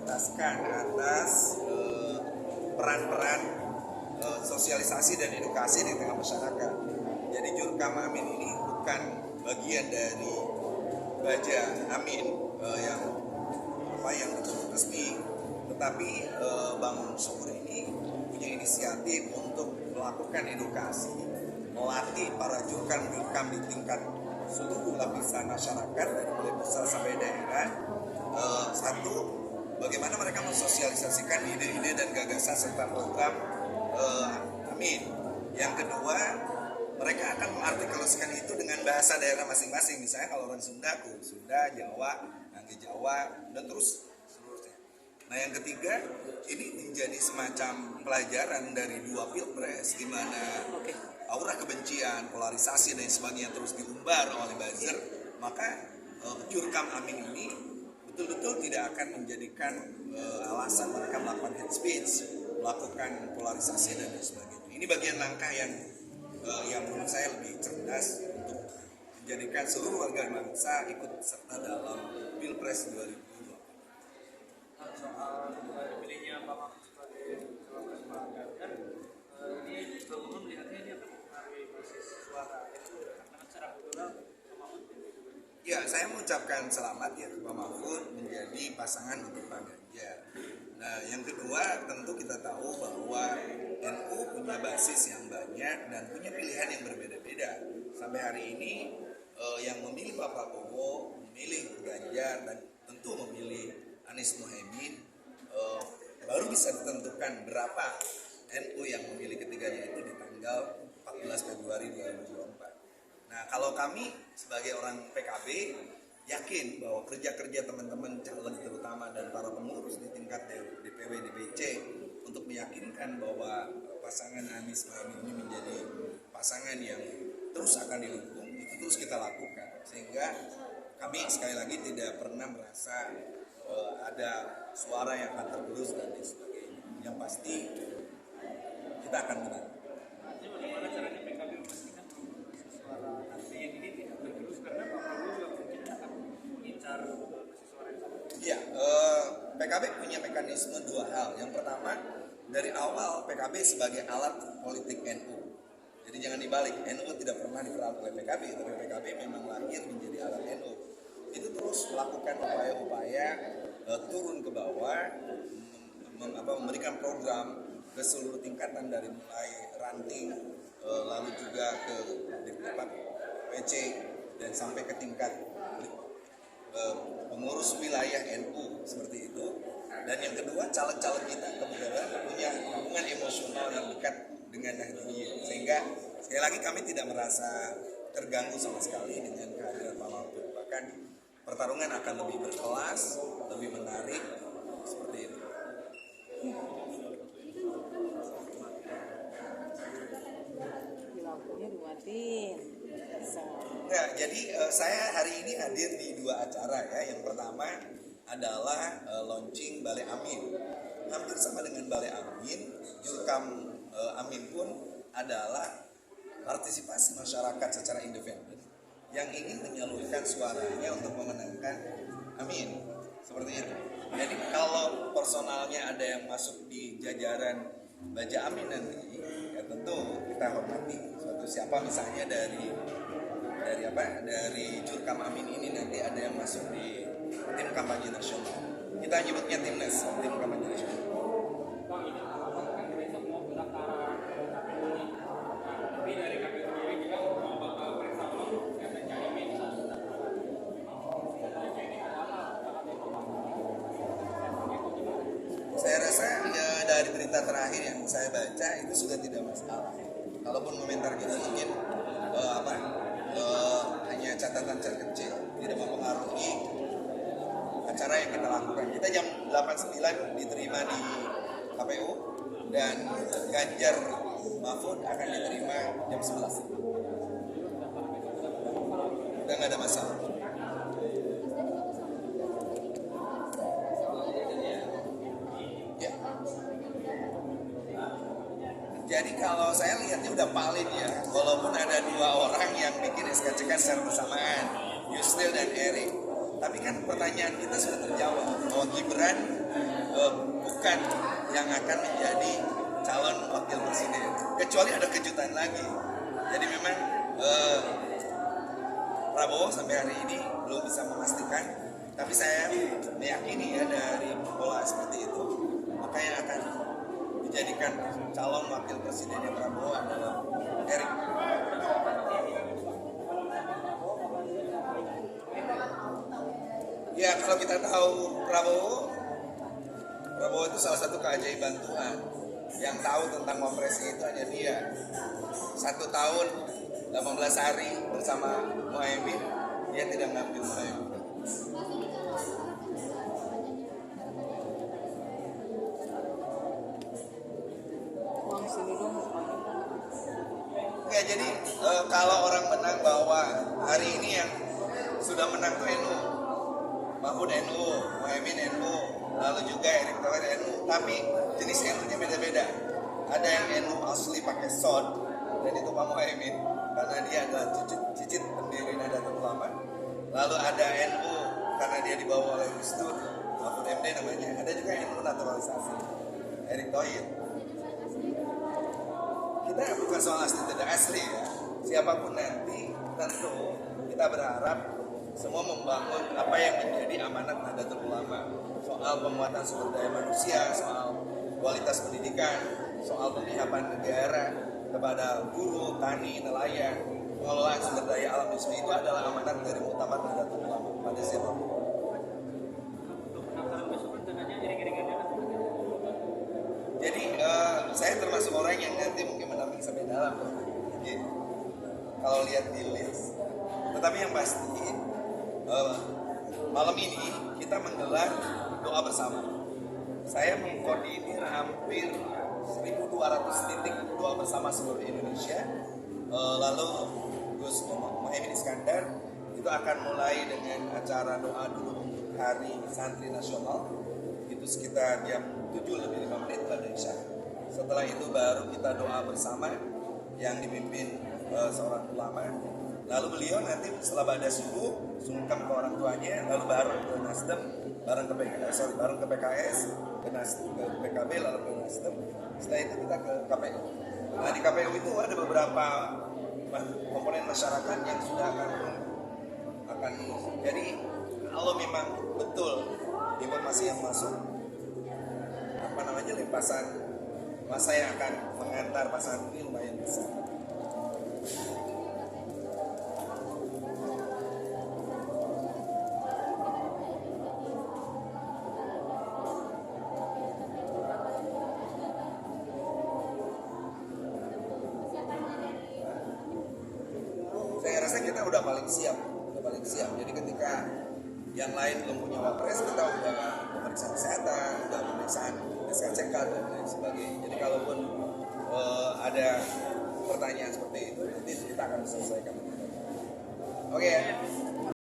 prioritaskan atas peran-peran sosialisasi dan edukasi di tengah masyarakat. Jadi Jurkam Amin ini bukan bagian dari Baja Amin yang resmi, tetapi Bangun Syukur ini punya inisiatif untuk melakukan edukasi, melatih para jurkam di tingkat seluruh lapisan masyarakat dari mulai pusat sampai daerah. Satu, bagaimana mereka mensosialisasikan ide-ide dan gagasan serta program Amin. Yang kedua, mereka akan mengartikulasikan itu dengan bahasa daerah masing-masing. Misalnya kalau orang Sunda, Sunda, Jawa, Nangge Jawa, dan terus seterusnya. Nah yang ketiga, ini menjadi semacam pelajaran dari dua pilpres, di mana aura kebencian, polarisasi dan sebagainya terus diumbar oleh buzzer. Maka Jurkam Amin ini betul-betul tidak akan menjadikan alasan mereka melakukan hate speech, melakukan polarisasi dan sebagainya. Ini bagian langkah yang menurut saya lebih cerdas untuk menjadikan seluruh warga bangsa ikut serta dalam Pilpres 2024. Soal dipilihnya Pak Mahfud sebagai cawapres Pak Ganjar, ini Bang Maman melihatnya ini akan mempengaruhi basis suara itu karena secara kultural Pak Mahfud. Ya, saya mengucapkan selamat ya Pak Mahfud menjadi pasangan untuk Pak Ganjar. Nah, yang kedua tentu kita tahu bahwa NU punya basis yang banyak dan punya pilihan yang berbeda-beda. Sampai hari ini yang memilih Pak Prabowo, memilih Ganjar dan tentu memilih Anies Muhaimin, baru bisa ditentukan berapa NU yang memilih ketiganya itu di tanggal 14 Februari 2024. Nah, kalau kami sebagai orang PKB yakin bahwa kerja-kerja teman-teman caleg terutama dan para pengurus di tingkat DPW, DPC untuk meyakinkan bahwa pasangan Anies Muhaimin ini menjadi pasangan yang terus akan didukung, itu terus kita lakukan. Sehingga kami sekali lagi tidak pernah merasa ada suara yang akan tergerus dan sebagainya. Yang pasti kita akan menang. Artinya bagaimana caranya PKB memastikan suara nanti yang ini tidak tergerus karena Pak Prabowo juga mungkin akan mengincar basis suara yang sama. Iya, PKB punya mekanisme dua hal. Yang pertama, dari awal PKB sebagai alat politik NU. Jadi jangan dibalik, NU tidak pernah diperanut oleh PKB, tapi PKB memang lahir menjadi alat NU. Itu terus melakukan upaya-upaya turun ke bawah, memberikan program ke seluruh tingkatan dari mulai ranting, lalu juga ke PC dan sampai ke tingkat pengurus wilayah NU seperti itu. Dan yang kedua, caleg-caleg kita kebetulan punya hubungan emosional yang dekat dengan Nahdliyin, sehingga sekali lagi kami tidak merasa terganggu sama sekali dengan kehadiran Pak Mahfud. Bahkan pertarungan akan lebih berkelas, lebih menarik seperti itu. Nah, jadi saya hari ini hadir di dua acara ya. Yang pertama adalah launching Balai Amin. Hampir sama dengan Balai Amin, Jurkam Amin pun adalah partisipasi masyarakat secara independen yang ingin menyalurkan suaranya untuk memenangkan Amin. Seperti itu. Jadi kalau personalnya ada yang masuk di jajaran Baja Amin nanti, ya tentu kita hormati. Suatu siapa misalnya dari Jurkam Amin ini nanti ada yang masuk di tim kampanye nasional. Kita nyebutnya timnas, tim kampanye nasional. Saya rasa ya, dari berita terakhir yang saya baca itu sudah tidak masalah. Kalaupun komentar kita mungkin hanya catatan kecil, tidak mempengaruhi acara yang kita lakukan. Kita jam 8.09 diterima di KPU dan Ganjar Mahfud akan diterima jam 11. Udah nggak ada masalah. Ya. Jadi kalau saya lihatnya udah valid ya, walaupun ada dua orang yang bikin SKCK secara bersamaan, Yusril dan Erik. Tapi kan pertanyaan kita sudah terjawab bahwa Gibran bukan yang akan menjadi calon wakil presiden, kecuali ada kejutan lagi. Jadi memang Prabowo sampai hari ini belum bisa memastikan, tapi saya meyakini ya dari pola seperti itu, maka yang akan dijadikan calon wakil presidennya Prabowo adalah Erick. Ya kalau kita tahu Prabowo itu salah satu keajaiban Tuhan. Yang tahu tentang wapresnya itu hanya dia. 1 tahun 18 hari bersama Muhaimin, dia tidak mengambil Muhaimin. Ya jadi kalau orang menang bahwa hari ini yang sudah menang tuh NU, Mahfud NU, Muhaimin NU, lalu juga Erick Thohir NU, tapi jenis NU-nya beda-beda. Ada yang NU asli pakai sod, dan itu Pak Muhaimin karena dia adalah cicit pendiri Nahdlatul Ulama. Lalu ada NU karena dia dibawa oleh Gus Dur, Mahfud MD namanya. Ada juga NU naturalisasi, Erick Thohir. Kita bukan soal asli tidak asli ya. Siapapun nanti tentu kita berharap semua membangun apa yang menjadi amanat Nahdlatul Ulama, soal penguatan sumber daya manusia, soal kualitas pendidikan, soal pemihapan negara kepada buruh, tani, nelayan, pengelolaan sumber daya alam di sini, itu adalah amanat dari Muktamar Nahdlatul Ulama pada siapapun. Jadi saya termasuk orang yang nanti mungkin mendampingi sampai dalam. Jadi, kalau lihat di list. Tetapi yang pasti malam ini kita menggelar doa bersama. Saya mengkoordinir hampir 1.200 titik doa bersama seluruh Indonesia. Lalu Gus Muhaimin Iskandar itu akan mulai dengan acara doa dulu untuk Hari Santri Nasional. Itu sekitar jam 7:05 pada Isya. Setelah itu baru kita doa bersama yang dipimpin seorang ulama. Lalu beliau nanti setelah pada subuh sungkem ke orang tuanya, lalu bareng ke Nasdem, bareng ke PKS, ke PKB, lalu ke Nasdem. Setelah itu kita ke KPU. Nah di KPU itu ada beberapa komponen masyarakat yang sudah akan jadi kalau memang betul informasi yang masuk limpasan masa yang akan mengantar pasangan ini lumayan besar. Saya rasa kita udah paling siap. Jadi ketika yang lain belum punya wapres, kita udah pemeriksaan kesehatan, udah pemeriksaan SKCK dan lain sebagainya. Jadi kalaupun ada pertanyaan seperti itu, nanti kita akan selesaikan. Oke ya.